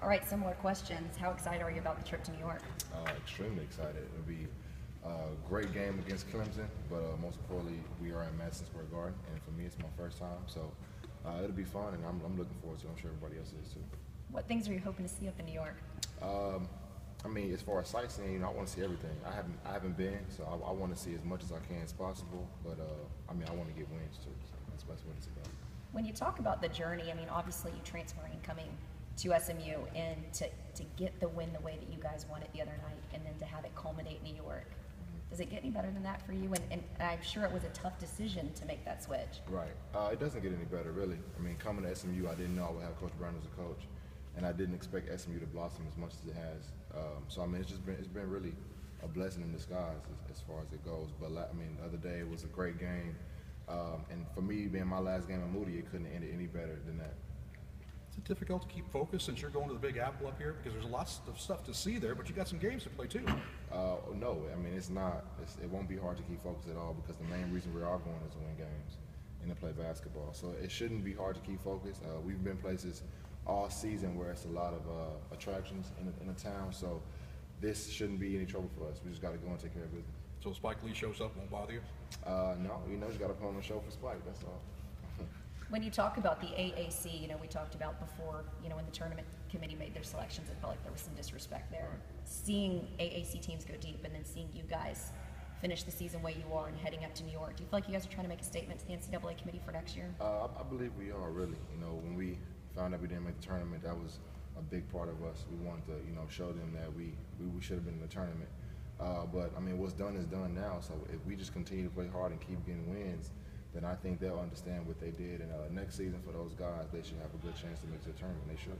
All right, similar questions. How excited are you about the trip to New York? Extremely excited. It'll be a great game against Clemson, but most importantly, we are at Madison Square Garden, and for me, it's my first time, so it'll be fun, and I'm looking forward to it. I'm sure everybody else is too. What things are you hoping to see up in New York? I mean, as far as sightseeing, I want to see everything. I haven't been, so I want to see as much as I can as possible. But I mean, I want to get wins too. So that's what it's about. When you talk about the journey, I mean, obviously you transferring and coming to SMU and to get the win the way that you guys won it the other night, and then to have it culminate in New York. Does it get any better than that for you? And I'm sure it was a tough decision to make that switch. Right. It doesn't get any better, really. I mean, coming to SMU, I didn't know I would have Coach Brown as a coach, and I didn't expect SMU to blossom as much as it has. So I mean, it's been really a blessing in disguise as far as it goes. But I mean, the other day it was a great game, and for me, being my last game at Moody, it couldn't end it any better than that. Is it difficult to keep focused since you're going to the Big Apple up here? Because there's lots of stuff to see there, but you got some games to play too. No, I mean it's not. It won't be hard to keep focused at all because the main reason we are going is to win games and to play basketball. So it shouldn't be hard to keep focused. We've been places all season where it's a lot of attractions in the town. So this shouldn't be any trouble for us. We just got to go and take care of business. So Spike Lee shows up, won't bother you? No, you just got to put on a show for Spike. That's all. When you talk about the AAC, we talked about before, when the tournament committee made their selections, it felt like there was some disrespect there. Seeing AAC teams go deep and then seeing you guys finish the season where you are and heading up to New York, do you feel like you guys are trying to make a statement to the NCAA committee for next year? I believe we are, really. When we found out we didn't make the tournament, that was a big part of us. We wanted to, show them that we should have been in the tournament. But, I mean, what's done is done now. So if we just continue to play hard and keep getting wins, then I think they'll understand what they did. And next season for those guys, they should have a good chance to make the tournament. They should.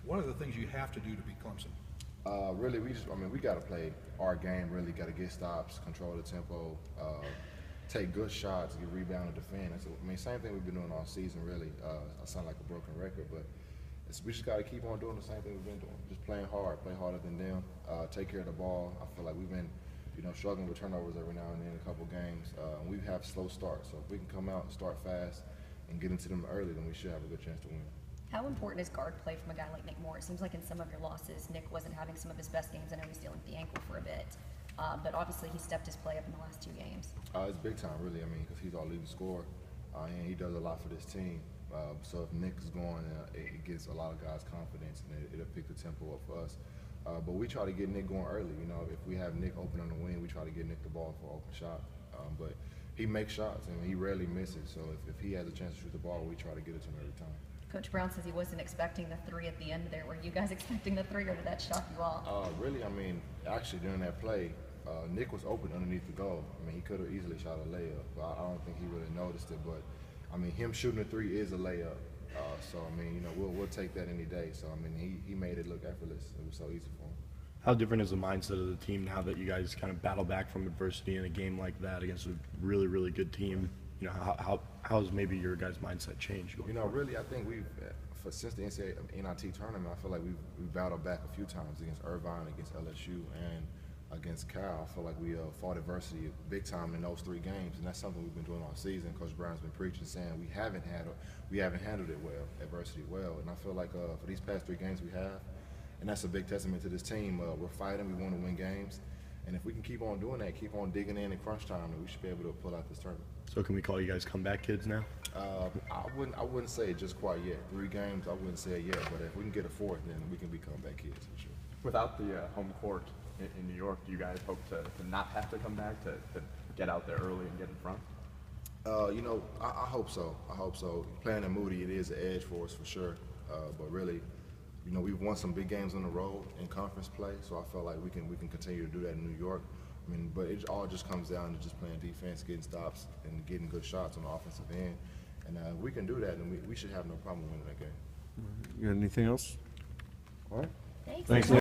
What are the things you have to do to beat Clemson? Really, we got to play our game. Really, got to get stops, control the tempo, take good shots, get rebound and defend. Same thing we've been doing all season. Really, I sound like a broken record, but we just got to keep on doing the same thing we've been doing. Just playing hard, play harder than them, take care of the ball. I feel like we've been, struggling with turnovers every now and then in a couple games. We have slow starts, so if we can come out and start fast and get into them early, then we should have a good chance to win. How important is guard play from a guy like Nick Moore? It seems like in some of your losses, Nick wasn't having some of his best games. I know he's dealing with the ankle for a bit, but obviously he stepped his play up in the last 2 games. It's big time, really. Because he's our leading scorer, and he does a lot for this team. So if Nick is going, it gives a lot of guys confidence, and it'll pick the tempo up for us. But we try to get Nick going early. If we have Nick open on the wing, we try to get Nick the ball for an open shot. But he makes shots, and he rarely misses. So if he has a chance to shoot the ball, we try to get it to him every time. Coach Brown says he wasn't expecting the 3 at the end there. Were you guys expecting the 3, or did that shock you all? Really, actually during that play, Nick was open underneath the goal. He could have easily shot a layup, but I don't think he would have noticed it. But him shooting a 3 is a layup. So we'll take that any day. So he made it look effortless. It was so easy for him. How different is the mindset of the team now that you guys kind of battle back from adversity in a game like that against a really, really good team? How has maybe your guys' mindset changed? Really, I think since the NCAA NIT tournament, I feel like we've battled back a few times against Irvine, against LSU, and against Cal. I feel like we fought adversity big time in those 3 games, and that's something we've been doing all season. Coach Brown's been preaching, saying we haven't handled it well, adversity well, and I feel like for these past 3 games we have, and that's a big testament to this team. We're fighting, we want to win games, and if we can keep on doing that, keep on digging in crunch time, then we should be able to pull out this tournament. So can we call you guys comeback kids now? I wouldn't say it just quite yet. 3 games, I wouldn't say it yet, but if we can get a 4th, then we can be comeback kids for sure. Without the home court in New York, do you guys hope to not have to come back, to get out there early and get in front? I hope so. I hope so. Playing at Moody, it is an edge for us for sure. But really, we've won some big games on the road in conference play, so I feel like we can continue to do that in New York. But it all just comes down to just playing defense, getting stops, and getting good shots on the offensive end. And if we can do that, then we should have no problem winning that game. You got anything else? All right. Thanks.